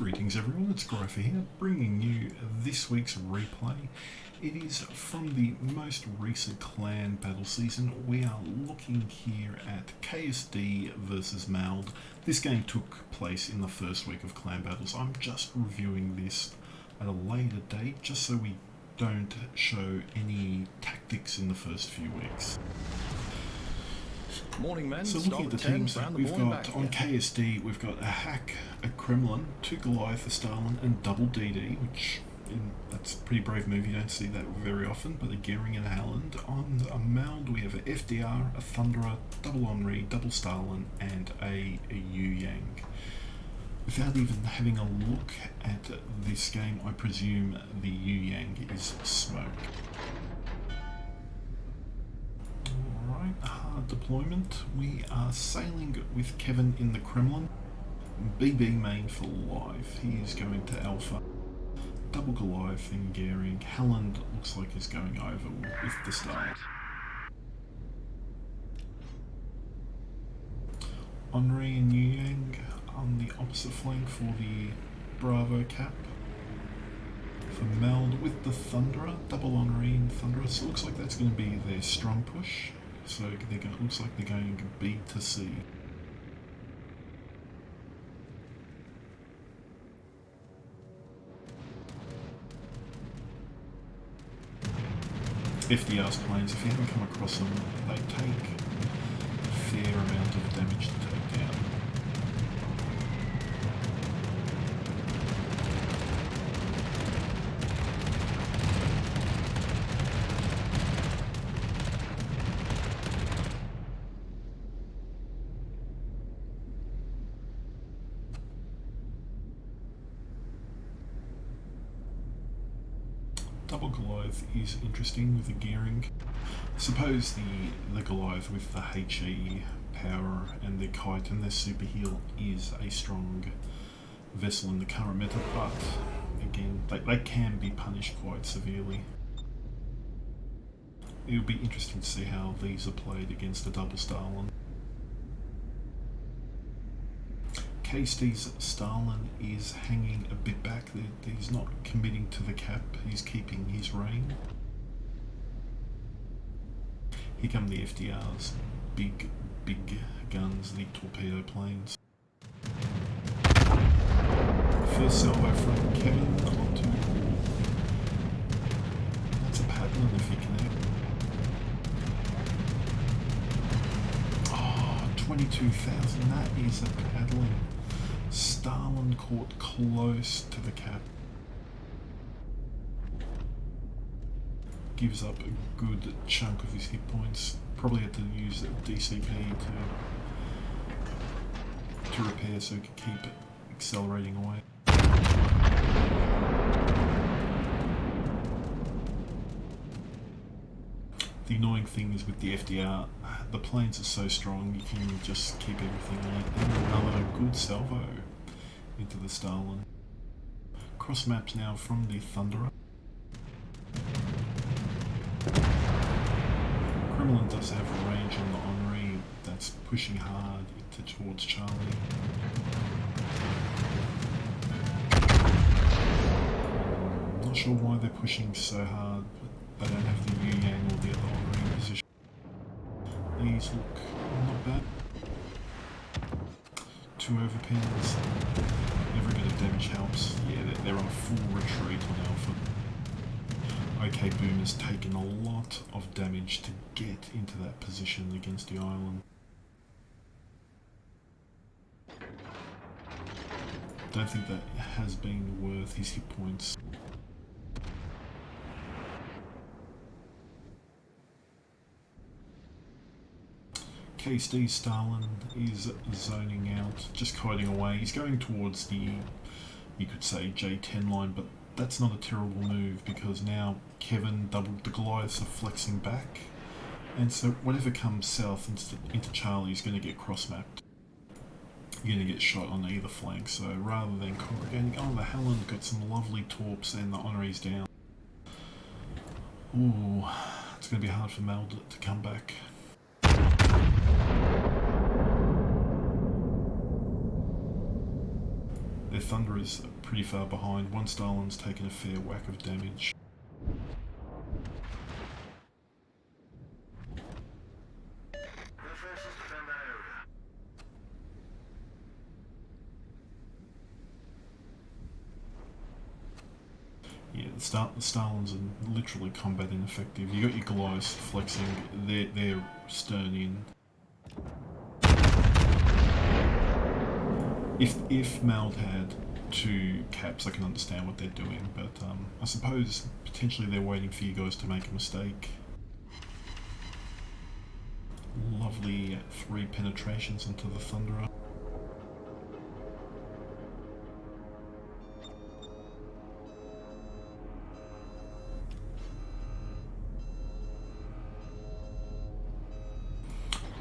Greetings everyone, it's Grypher here, bringing you this week's replay. It is from the most recent clan battle season. We are looking here at KSD versus MALD. This game took place in the first week of clan battles. I'm just reviewing this at a later date, just so we don't show any tactics in the first few weeks. Morning, men. So looking at the teams, we've got on KSD, we've got a Hack, a Kremlin, 2 Goliath, a Stalin, and double DD, which that's a pretty brave move. You don't see that very often, but a Gering and a Halland. On a MALD, we have a FDR, a Thunderer, double Henri, double Stalin, and a Yu Yang. Without even having a look at this game, I presume the Yu Yang is smoke. Hard deployment. We are sailing with Kevin in the Kremlin. BB main for live. He is going to Alpha. Double Goliath in Gering. Halland looks like he's going over with the start. Henri and Yu Yang on the opposite flank for the Bravo cap. For MALD with the Thunderer. Double Henri and Thunderer. So it looks like that's going to be their strong push. So it looks like they're going B to C. FDR's planes, if you haven't come across them, they take a fair amount of damage to take down. Double Goliath is interesting with the gearing. I suppose the Goliath with the HE power and the kite and their super heal is a strong vessel in the current meta, but again, they can be punished quite severely. It'll be interesting to see how these are played against a double Stalin. KSD's Stalin is hanging a bit back. He's not committing to the cap, he's keeping his reign. Here come the FDR's big guns, the torpedo planes. First salvo from Kevin onto... That's a pattern if you connect. Oh, 22,000, that is a paddling. Stalin caught close to the cap. Gives up a good chunk of his hit points. Probably had to use DCP to repair so he could keep accelerating away. The annoying thing is with the FDR, the planes are so strong you can just keep everything on it. And another good salvo into the Stalin. Cross maps now from the Thunderer. Kremlin does have a range on the Henri that's pushing hard towards Charlie. Not sure why they're pushing so hard, but they don't have the Yu Yang or the other Henri position. These look not bad. 2 overpins. Every bit of damage helps. Yeah, they're on a full retreat on Alpha. OK, Boom has taken a lot of damage to get into that position against the island. Don't think that has been worth his hit points. KSD Stalin is zoning out, just kiting away. He's going towards the, you could say, J10 line, but that's not a terrible move because now Kevin, the Goliaths are flexing back, and so whatever comes south into Charlie is going to get cross-mapped. You're going to get shot on either flank, so rather than congregating, oh, the Halland got some lovely torps and the Henri's down. Ooh, it's going to be hard for MALD to come back. Their Thunder is pretty far behind. One Stalin's taken a fair whack of damage. Yeah, the Stalins are literally combat ineffective. You got your Goliaths flexing, they're stern in. If MALD had 2 caps, I can understand what they're doing, but I suppose potentially they're waiting for you guys to make a mistake. Lovely 3 penetrations into the Thunderer.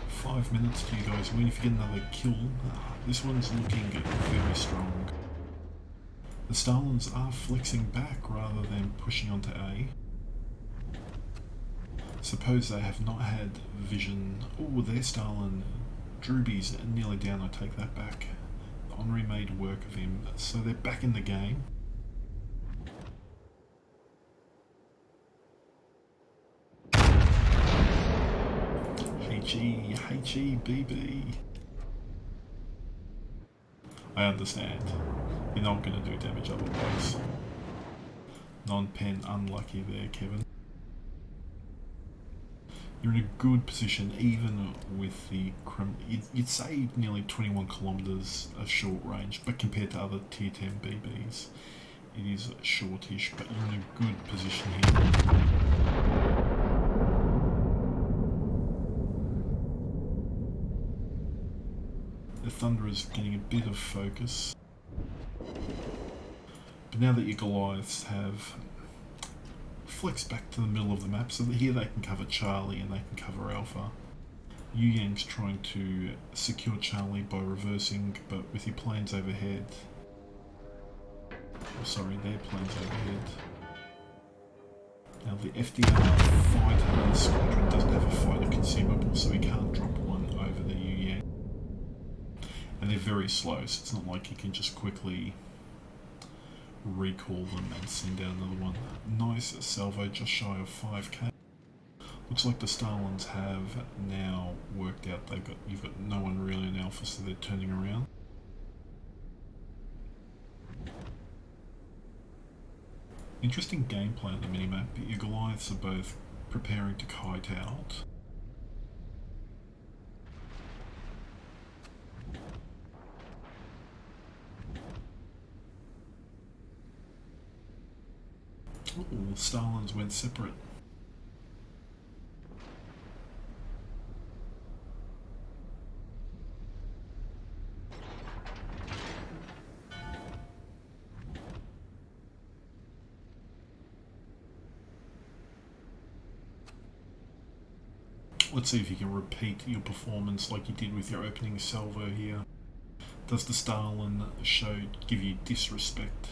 Five minutes to you guys win. If you get another kill, this one's looking very strong. The Stalins are flexing back rather than pushing onto A. Suppose they have not had vision. Oh, their Stalin. Drewby's nearly down, I take that back. Henri made work of him, so they're back in the game. HE, I understand. You're not going to do damage otherwise. Non-pen unlucky there, Kevin. You're in a good position, even with the you'd say nearly 21 kilometers of short range, but compared to other tier 10 BBs, it is shortish, but you're in a good position here. The Thunderer's getting a bit of focus. But now that your Goliaths have flexed back to the middle of the map, so that here they can cover Charlie and they can cover Alpha. Yu Yang's trying to secure Charlie by reversing, but with your planes overhead. Oh, sorry, their planes overhead. Now the FDR fighter squadron doesn't have a fighter consumable, so he can't drop one over the Yu Yang. And they're very slow, so it's not like you can just quickly recall them and send out another one. Nice salvo, just shy of 5k. Looks like the Stalins have now worked out you've got no one really in Alpha, so they're turning around. Interesting gameplay on the minimap, but your Goliaths are both preparing to kite out. Ooh, Stalins went separate. Let's see if you can repeat your performance like you did with your opening salvo here. Does the Stalin show give you disrespect?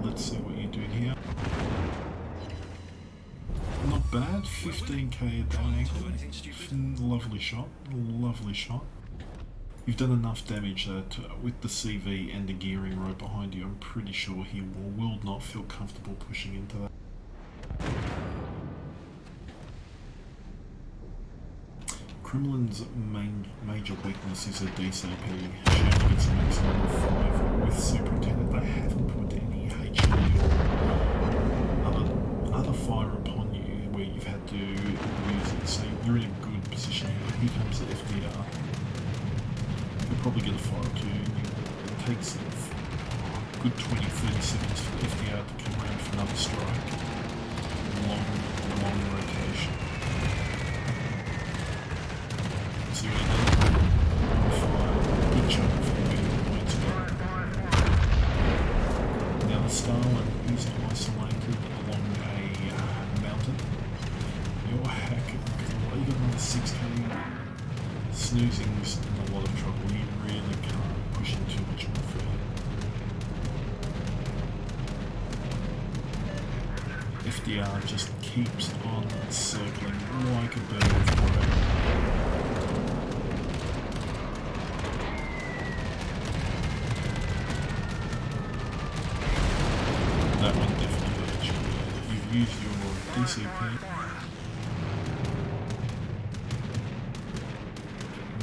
Let's see what you do here. Not bad, 15k at that angle. Lovely shot, lovely shot. You've done enough damage that with the CV and the gearing right behind you, I'm pretty sure he will not feel comfortable pushing into that. Kremlin's major weakness is a DCP. She only gets a maximum of 5 with Superintendent. They haven't put any HE or other fire upon you where you've had to use it, so you're in a good position here. Here comes the FDR. You'll probably get a fire or two. It takes a good 20-30 seconds for the FDR to come around for another strike. Long rotation. So you're in a good chunk of the points back. Now the Stalin is isolated along a mountain. Your hack, you got another 6k. Snoozing's in a lot of trouble. You really can't push in too much more further. FDR just keeps on circling like a bird of prey. That one definitely hurt you. You've used your DCP.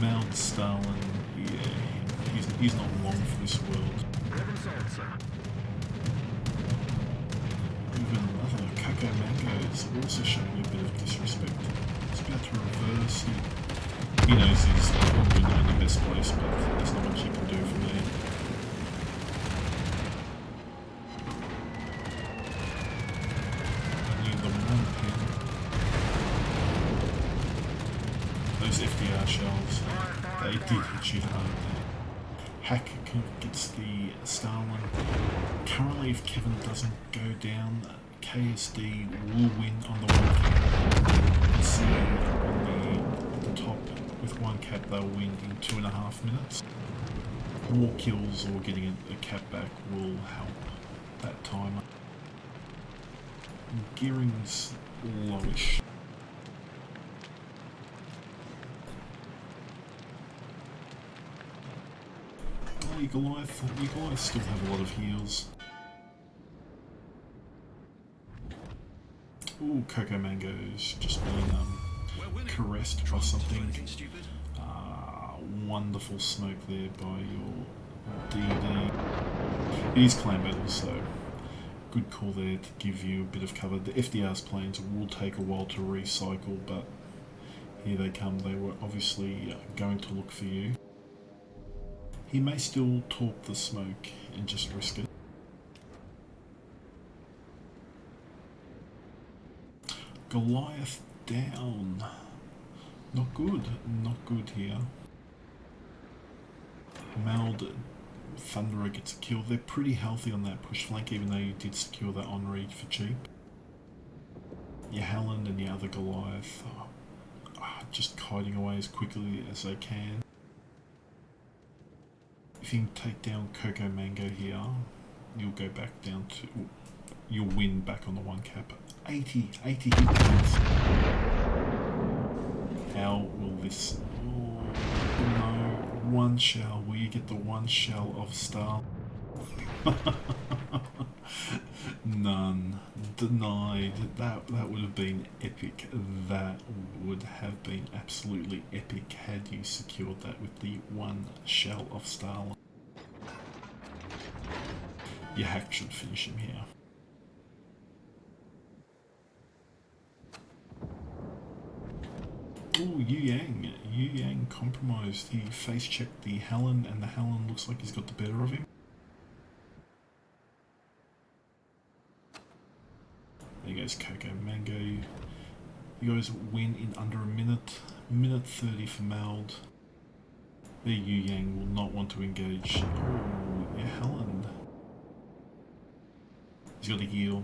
MALD Stalin, yeah, he's not long for this world. Even another Coco Mango is also showing a bit of disrespect. He's about to reverse. He knows he's probably not in the best place, but there's not much he can do from there. Only the one pin. Those FDR shells, they did hit you hard there. Hack gets the Stalin. Currently, if Kevin doesn't go down, KSD will win on the one cap. You can see at the top, with one cap, they'll win in 2.5 minutes. More kills or getting a cap back will help that timer. Gearing's lowish. Goliath still have a lot of heals. Ooh, Coco Mango's just been caressed by something. Wonderful smoke there by your DD. It is clan battle, so good call there to give you a bit of cover. The FDR's planes will take a while to recycle, but here they come. They were obviously going to look for you. He may still talk the smoke and just risk it. Goliath down. Not good here. MALD Thunderer gets a kill. They're pretty healthy on that push flank, even though you did secure that on read for cheap. Your Helen and the other Goliath are just kiting away as quickly as they can. If you can take down Coco Mango here, you'll go back down to... You'll win back on the one cap. 80 hit points. How will this... Oh, no. One shell. Will you get the one shell of Star? None. Denied. That would have been epic. That would have been absolutely epic had you secured that with the one shell of Stalin. Your hack should finish him here. Oh, Yu Yang compromised. He face checked the Helen, and the Helen looks like he's got the better of him. There goes Coco Mango. You guys win in under a minute. Minute 30 for MALD. There Yu Yang will not want to engage. Oh, yeah, Helen. He's got a heal.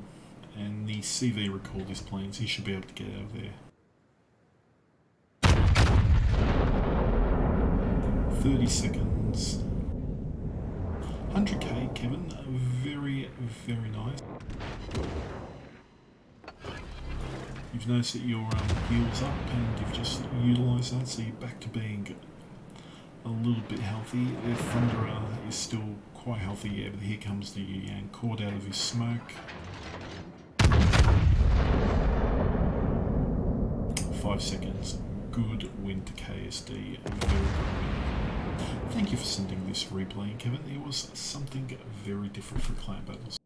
And the CV recalled his planes. He should be able to get out of there. 30 seconds. 100k, Kevin. Very, very nice. You've noticed that your heal's up and you've just utilised that, so you're back to being a little bit healthy. The Thunderer is still quite healthy, yeah, but here comes the Yu Yang, caught out of his smoke. 5 seconds. Good win to KSD. Very good win. Thank you for sending this replay, Kevin. It was something very different for clan battles.